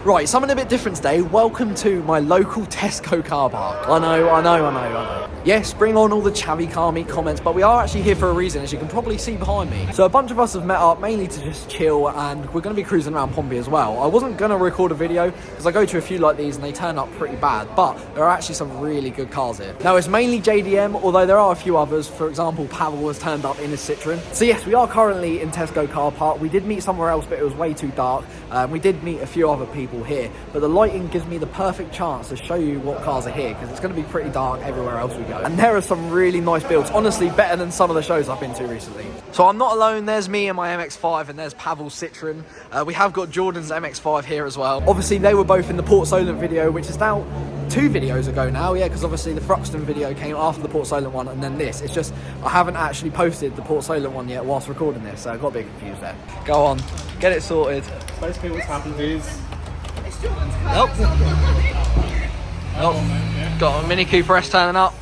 Right, something a bit different today. Welcome to my local Tesco car park. I know. Yes, bring on all the chavvy car meet comments, but we are actually here for a reason, as you can probably see behind me. So a bunch of us have met up mainly to just chill, and we're going to be cruising around Pompey as well. I wasn't going to record a video because I go to a few like these and they turn up pretty bad, but there are actually some really good cars here. Now it's mainly JDM, although there are a few others. For example, Pavel has turned up in his Citroen. So yes, we are currently in Tesco car park. We did meet somewhere else, but it was way too dark. We did meet a few other people here, but the lighting gives me the perfect chance to show you what cars are here, because it's going to be pretty dark everywhere else we go. And there are some really nice builds, honestly better than some of the shows I've been to recently. So I'm not alone. There's me and my MX-5, and there's Pavel's Citroen. We have got Jordan's MX-5 here as well. Obviously they were both in the Port Solent video, which is now 2 videos ago now, yeah, because obviously the Thruxton video came after the Port Solent one, and then this. It's just I haven't actually posted the Port Solent one yet whilst recording this, so I got a bit confused there. Go on, get it sorted. Basically what's happened is... Nope. Got a Mini Cooper S turning up.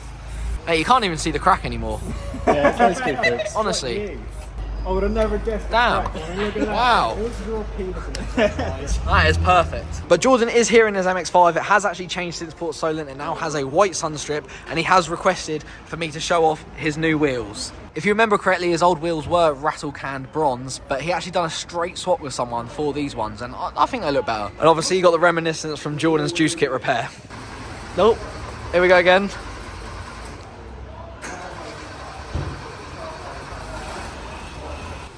Hey, you can't even see the crack anymore. Yeah, it's nice kid fix. Honestly. I would have never guessed that. Damn. Wow. That is perfect. But Jordan is here in his MX-5. It has actually changed since Port Solent. It now has a white sunstrip, and he has requested for me to show off his new wheels. If you remember correctly, his old wheels were rattle-canned bronze, but he actually done a straight swap with someone for these ones, and I think they look better. And obviously you got the reminiscence from Jordan's juice kit repair. Nope. Here we go again.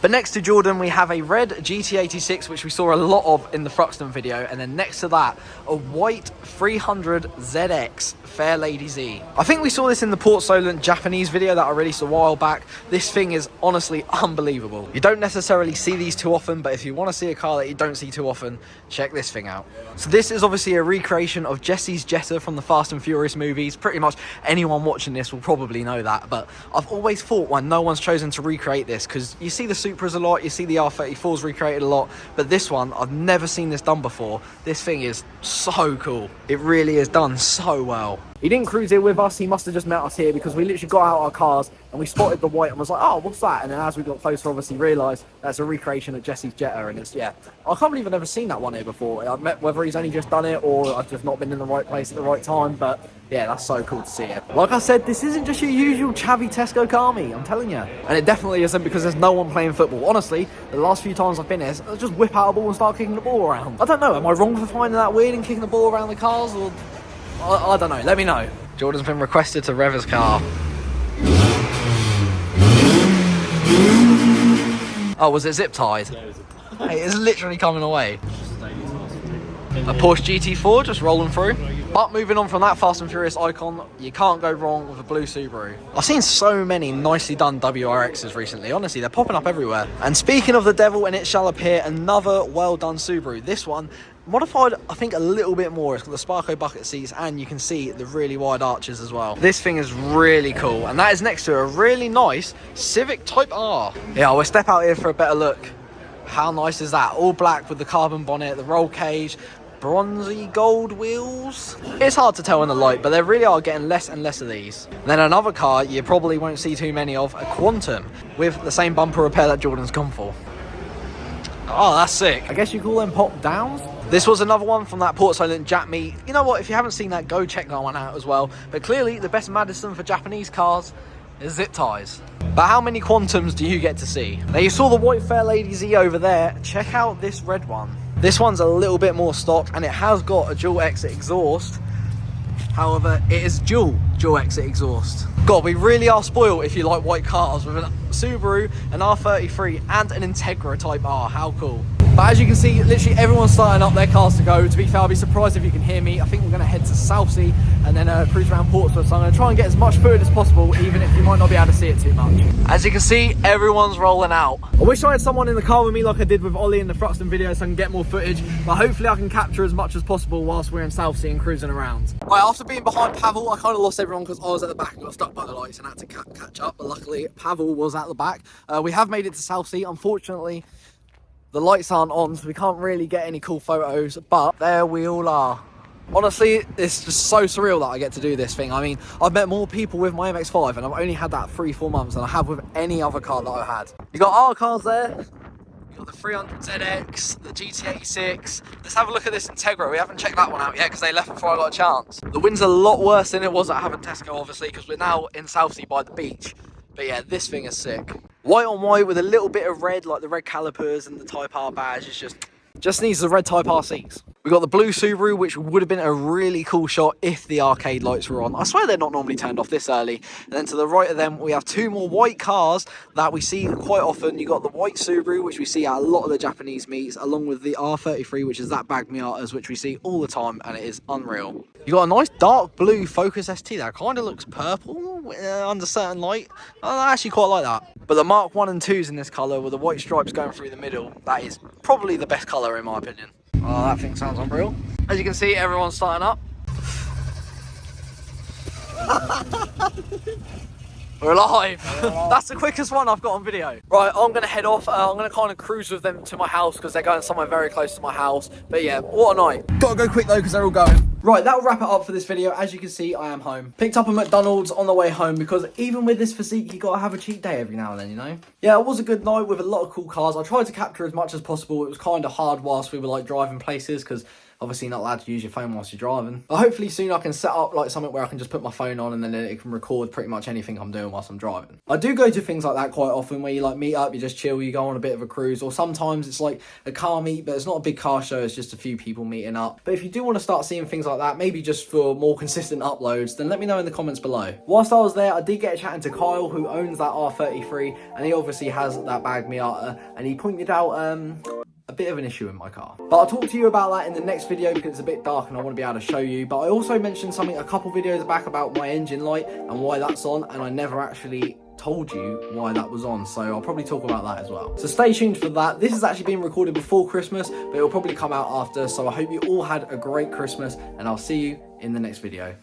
But next to Jordan, we have a red GT86, which we saw a lot of in the Thruxton video. And then next to that, a white 300 ZX Fair Lady Z. I think we saw this in the Port Solent Japanese video that I released a while back. This thing is honestly unbelievable. You don't necessarily see these too often, but if you want to see a car that you don't see too often, check this thing out. So this is obviously a recreation of Jesse's Jetta from the Fast and Furious movies. Pretty much anyone watching this will probably know that, but I've always thought why no one's chosen to recreate this, because you see the Supras a lot, you see the R34s recreated a lot, but this one, I've never seen this done before. This thing is so cool. It really is done so well. He didn't cruise here with us, he must have just met us here, because we literally got out our cars and we spotted the white and was like, oh, what's that? And then as we got closer, obviously realised that's a recreation of Jesse's Jetta, and it's, yeah. I can't believe I've never seen that one here before. I've met whether he's only just done it or I've just not been in the right place at the right time, but yeah, that's so cool to see it. Like I said, this isn't just your usual chavvy Tesco car meet, I'm telling you. And it definitely isn't, because there's no one playing football. Honestly, the last few times I've been here, I just whip out a ball and start kicking the ball around. I don't know, am I wrong for finding that weird and kicking the ball around the cars, or... I don't know, let me know. Jordan's been requested to rev his car. Oh, was it zip tied? Yeah, it was a... Hey, it's literally coming away. A Porsche GT4 just rolling through. But moving on from that Fast and Furious icon, you can't go wrong with a blue Subaru. I've seen so many nicely done WRXs recently. Honestly, they're popping up everywhere. And speaking of the devil and it shall appear, another well done Subaru. This one modified, I think, a little bit more. It's got the Sparko bucket seats, and you can see the really wide arches as well. This thing is really cool, and that is next to a really nice Civic Type R. Yeah, we'll step out here for a better look. How nice is that? All black with the carbon bonnet, the roll cage, bronzy gold wheels. It's hard to tell in the light, but there really are getting less and less of these. And then another car you probably won't see too many of, a Quantum, with the same bumper repair that Jordan's gone for. Oh, that's sick. I guess you call them pop downs? This was another one from that Port Solent Jap meet. You know what, if you haven't seen that, go check that one out as well. But clearly the best medicine for Japanese cars is zip ties. But how many Quantums do you get to see? Now, you saw the white Fair Lady Z over there. Check out this red one. This one's a little bit more stock, and it has got a dual exit exhaust. However, it is dual exit exhaust. God, we really are spoiled if you like white cars, with a Subaru, an R33 and an Integra Type R. How cool. But as you can see, literally everyone's starting up their cars to go. To be fair, I'll be surprised if you can hear me. I think we're going to head to Southsea and then cruise around Portsmouth. So I'm going to try and get as much footage as possible, even if you might not be able to see it too much. As you can see, everyone's rolling out. I wish I had someone in the car with me like I did with Ollie in the Thruxton video, so I can get more footage. But hopefully I can capture as much as possible whilst we're in Southsea and cruising around. Right, after being behind Pavel, I kind of lost everyone because I was at the back and got stuck by the lights and had to catch up. But luckily, Pavel was at the back. We have made it to Southsea. Unfortunately, the lights aren't on, so we can't really get any cool photos, but there we all are. Honestly, it's just so surreal that I get to do this thing. I mean, I've met more people with my MX-5, and I've only had that 3-4 months than I have with any other car that I've had. You got our cars there, You got the 300ZX, the GT86. Let's have a look at this Integra. We haven't checked that one out yet because they left before I got a chance. The wind's a lot worse than it was at Tesco, obviously, because we're now in Southsea by the beach. But yeah, this thing is sick. White on white with a little bit of red, like the red calipers and the Type R badge. It's just needs the red Type R seats. We got the blue Subaru, which would have been a really cool shot if the arcade lights were on. I swear they're not normally turned off this early. And then to the right of them, we have two more white cars that we see quite often. You got the white Subaru, which we see at a lot of the Japanese meets, along with the R33, which is that bag Miatas, which we see all the time, and it is unreal. You got a nice dark blue Focus ST that kind of looks purple under certain light. I actually quite like that. But the Mark 1 and 2s in this colour with the white stripes going through the middle, that is probably the best colour in my opinion. Oh, that thing sounds unreal. As you can see, everyone's starting up. We're alive. That's the quickest one I've got on video. Right, I'm going to head off. I'm going to kind of cruise with them to my house because they're going somewhere very close to my house. But yeah, what a night. Got to go quick though because they're all going. Right, that'll wrap it up for this video. As you can see, I am home. Picked up a McDonald's on the way home because even with this physique, you got to have a cheat day every now and then, you know? Yeah, it was a good night with a lot of cool cars. I tried to capture as much as possible. It was kind of hard whilst we were like driving places because obviously not allowed to use your phone whilst you're driving. But hopefully soon I can set up like something where I can just put my phone on and then it can record pretty much anything I'm doing whilst I'm driving. I do go to things like that quite often where you like meet up, you just chill, you go on a bit of a cruise, or sometimes it's like a car meet, but it's not a big car show, it's just a few people meeting up. But if you do want to start seeing things like that, maybe just for more consistent uploads, then let me know in the comments below. Whilst I was there, I did get a chatting to Kyle, who owns that R33, and he obviously has that bag Miata, and he pointed out a bit of an issue in my car. But I'll talk to you about that in the next video because it's a bit dark and I want to be able to show you. But I also mentioned something a couple videos back about my engine light and why that's on, and I never actually told you why that was on, so I'll probably talk about that as well. So stay tuned for that. This is actually being recorded before Christmas, but it'll probably come out after, so I hope you all had a great Christmas and I'll see you in the next video.